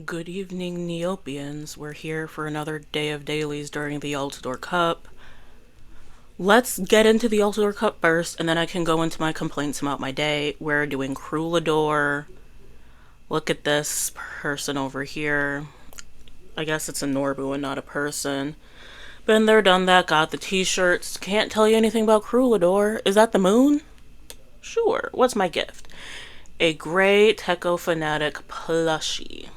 Good evening, Neopians. We're here for another day of dailies during the Altador Cup. Let's get into the Altador Cup first, and then I can go into my complaints about my day. We're doing Crulador. Look at this person over here. I guess it's a Norbu and not a person. Been there, done that, got the t-shirts. Can't tell you anything about Crulador. Is that the moon? Sure. What's my gift? A gray Techo Fanatic plushie.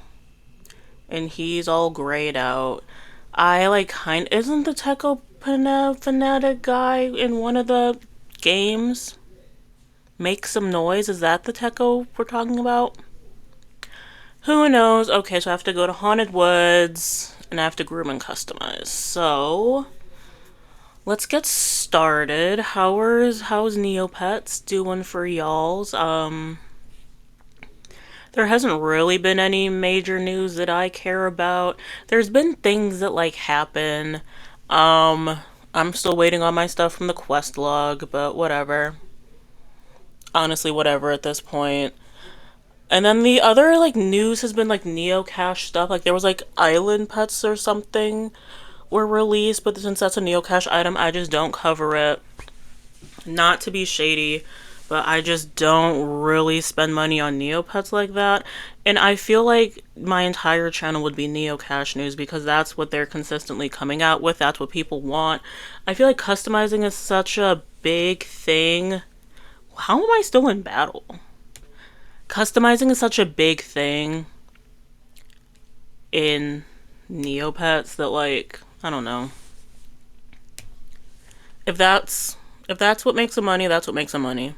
And he's all grayed out. I like isn't the Techo Fanatic guy in one of the games? Make some noise. Is that the Techo we're talking about? Who knows? Okay, so I have to go to Haunted Woods and I have to groom and customize. So let's get started. How's Neopets doing for y'all's? There hasn't really been any major news that I care about. There's been things that like happen. Um, I'm still waiting on my stuff from the quest log, but whatever. Honestly, whatever at this point. And then the other like news has been like neocache stuff. Like there was like island pets or something were released, but since that's a neocache item, I just don't cover it. Not to be shady, but I just don't really spend money on Neopets like that. And I feel like my entire channel would be Neocache news because that's what they're consistently coming out with. That's what people want. I feel like customizing is such a big thing. How am I still in battle? Customizing is such a big thing in Neopets that like, I don't know. If that's if that's what makes them money, that's what makes them money.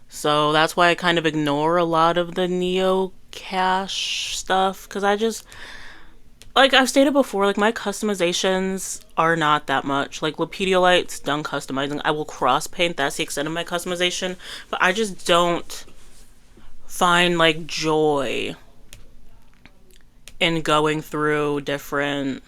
So that's why I kind of ignore a lot of the Neo Cache stuff because I just like I've stated before, like my customizations are not that much. Like Lepidolite's done customizing. I will cross paint, that's the extent of my customization, but I just don't find like joy in going through different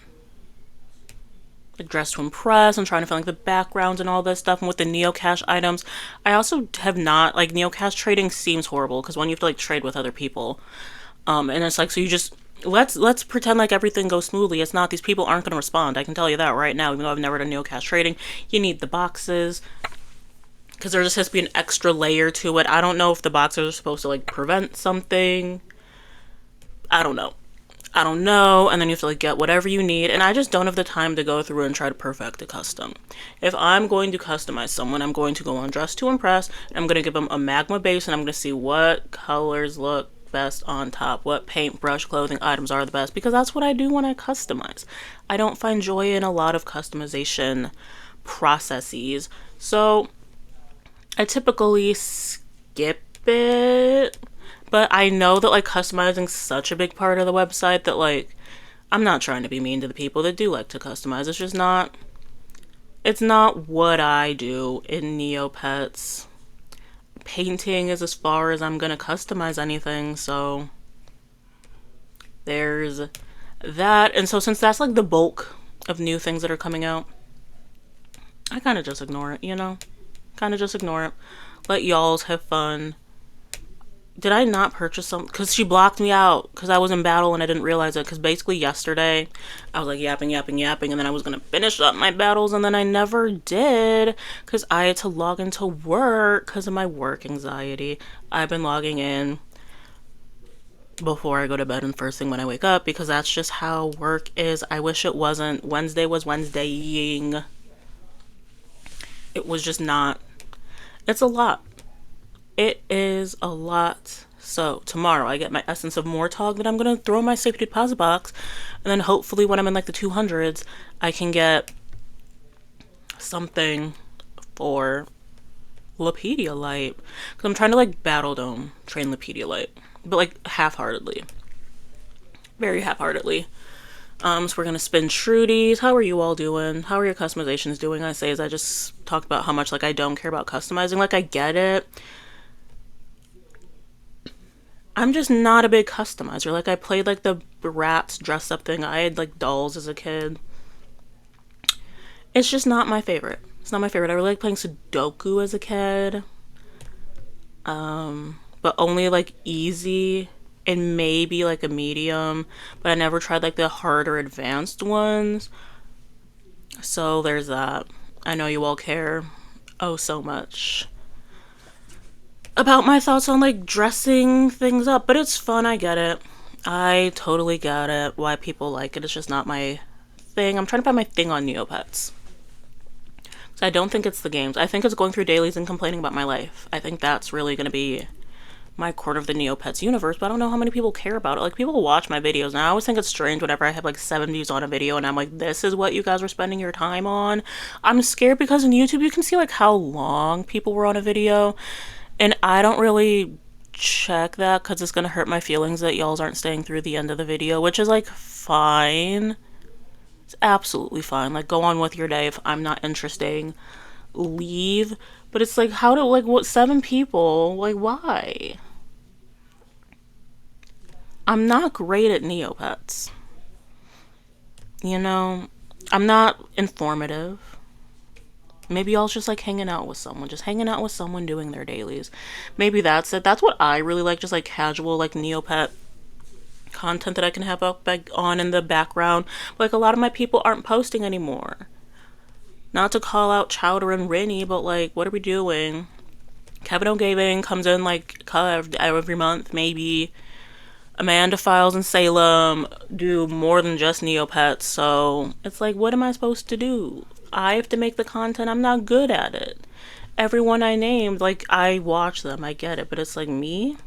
like dress to impress and trying to find like the backgrounds and all this stuff. And with the neocache items, I also have not like neocache trading seems horrible because when you have to like trade with other people, and it's like so you just let's pretend like everything goes smoothly. It's not. These people aren't going to respond. I can tell you that right now. Even though I've never done neocache trading, you need the boxes because there just has to be an extra layer to it. I don't know if the boxes are supposed to like prevent something. I don't know. I don't know, and then you have to like get whatever you need, and I just don't have the time to go through and try to perfect a custom. If I'm going to customize someone, I'm going to go on Dress to Impress, and I'm going to give them a magma base, and I'm going to see what colors look best on top, what paintbrush clothing items are the best, because that's what I do when I customize. I don't find joy in a lot of customization processes, so I typically skip it, but I know that like customizing such a big part of the website that like I'm not trying to be mean to the people that do like to customize. It's not what I do in Neopets. Painting is as far as I'm gonna customize anything, so there's that. And so since that's like the bulk of new things that are coming out, I kind of just ignore it, you know? Kind of just ignore it. Let y'alls have fun. Did I not purchase some? Because she blocked me out because I was in battle and I didn't realize it. Because basically yesterday I was like yapping, yapping, yapping, and then I was going to finish up my battles and then I never did because I had to log into work because of my work anxiety. I've been logging in before I go to bed and first thing when I wake up because that's just how work is. I wish it wasn't. Wednesday was Wednesdaying. It was just not. It's a lot. It is a lot. So tomorrow I get my essence of Mortog that I'm gonna throw in my safety deposit box, and then hopefully when I'm in like the 200s, I can get something for Lepidolite because I'm trying to like Battle Dome train Lepidolite, but like half-heartedly, very half-heartedly. So we're gonna spin Shrudies. How are you all doing? How are your customizations doing? I say as I just talked about how much like I don't care about customizing. Like I get it. I'm just not a big customizer. Like I played like the rats dress up thing. I had like dolls as a kid. It's just not my favorite. It's not my favorite. I really like playing Sudoku as a kid. But only like easy and maybe like a medium, but I never tried like the harder advanced ones. So there's that. I know you all care oh so much about my thoughts on like dressing things up, but it's fun. I get it. I totally get it. Why people like it. It's just not my thing. I'm trying to find my thing on Neopets. So I don't think it's the games. I think it's going through dailies and complaining about my life. I think that's really going to be my quarter of the Neopets universe, but I don't know how many people care about it. Like, people watch my videos, and I always think it's strange whenever I have like 7 views on a video, and I'm like, this is what you guys are spending your time on. I'm scared because in YouTube, you can see like how long people were on a video, and I don't really check that because it's gonna hurt my feelings that y'all aren't staying through the end of the video, which is like fine. It's absolutely fine. Like, go on with your day. If I'm not interesting, leave. But it's like, how do, like, what, 7 people? Like, why? I'm not great at neopets. You know, I'm not informative. Maybe y'all's just like hanging out with someone, just hanging out with someone doing their dailies. Maybe that's it. That's what I really like, just like casual, like neopet content that I can have up back on in the background. But, like, a lot of my people aren't posting anymore. Not to call out Chowder and Rennie, but like, what are we doing? Kevin O'Gavin comes in like every month, maybe. Amanda Files and Salem do more than just Neopets, so it's like, what am I supposed to do? I have to make the content. I'm not good at it. Everyone I named, like, I watch them, I get it, but it's like, me?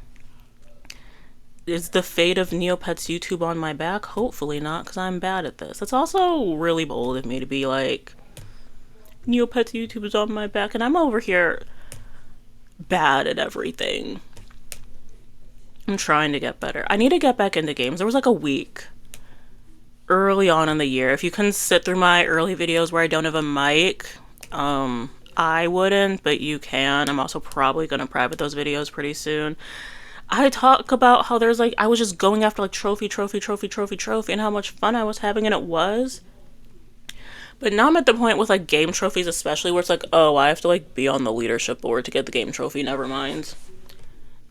Is the fate of Neopets YouTube on my back? Hopefully not, because I'm bad at this. It's also really bold of me to be like, Neopets YouTube is on my back, and I'm over here bad at everything. I'm trying to get better. I need to get back into games. There was like a week early on in the year. If you can sit through my early videos where I don't have a mic, I wouldn't, but you can. I'm also probably going to private those videos pretty soon. I talk about how there's like, I was just going after like trophy, and how much fun I was having, and it was. But now I'm at the point with like game trophies, especially, where it's like, oh, I have to like be on the leadership board to get the game trophy. Never mind.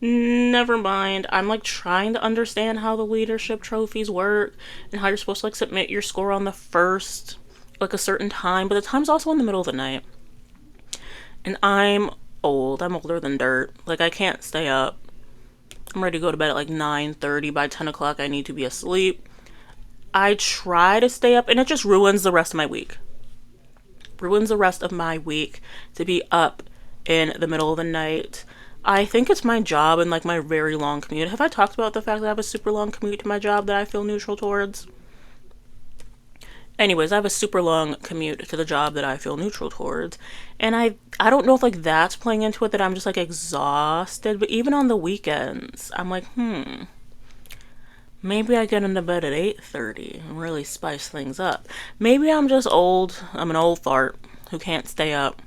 Never mind. I'm like trying to understand how the leadership trophies work and how you're supposed to like submit your score on the first, like, a certain time, but the time's also in the middle of the night. And I'm old. I'm older than dirt. Like, I can't stay up. I'm ready to go to bed at like 9:30. By 10 o'clock, I need to be asleep. I try to stay up, and it just ruins the rest of my week. Ruins the rest of my week to be up in the middle of the night. I think it's my job and like my very long commute. Have I talked about the fact that I have a super long commute to my job that I feel neutral towards? Anyways, I have a super long commute to the job that I feel neutral towards. And I don't know if like that's playing into it, that I'm just like exhausted. But even on the weekends, I'm like, maybe I get into bed at 8:30 and really spice things up. Maybe I'm just old. I'm an old fart who can't stay up.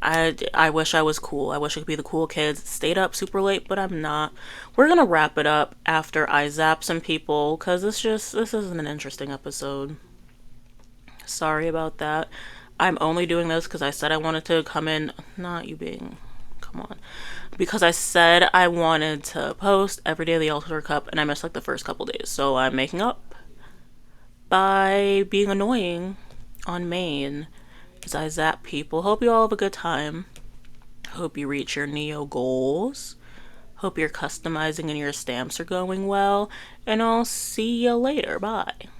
I wish I was cool. I wish I could be the cool kids. Stayed up super late, but I'm not. We're gonna wrap it up after I zap some people, because this isn't an interesting episode. Sorry about that. I'm only doing this because I said I wanted to come in. Not you being. Come on. Because I said I wanted to post every day of the Ultra Cup, and I missed like the first couple days. So I'm making up by being annoying on main as I zap people. Hope you all have a good time. Hope you reach your Neo goals. Hope your customizing and your stamps are going well. And I'll see you later. Bye.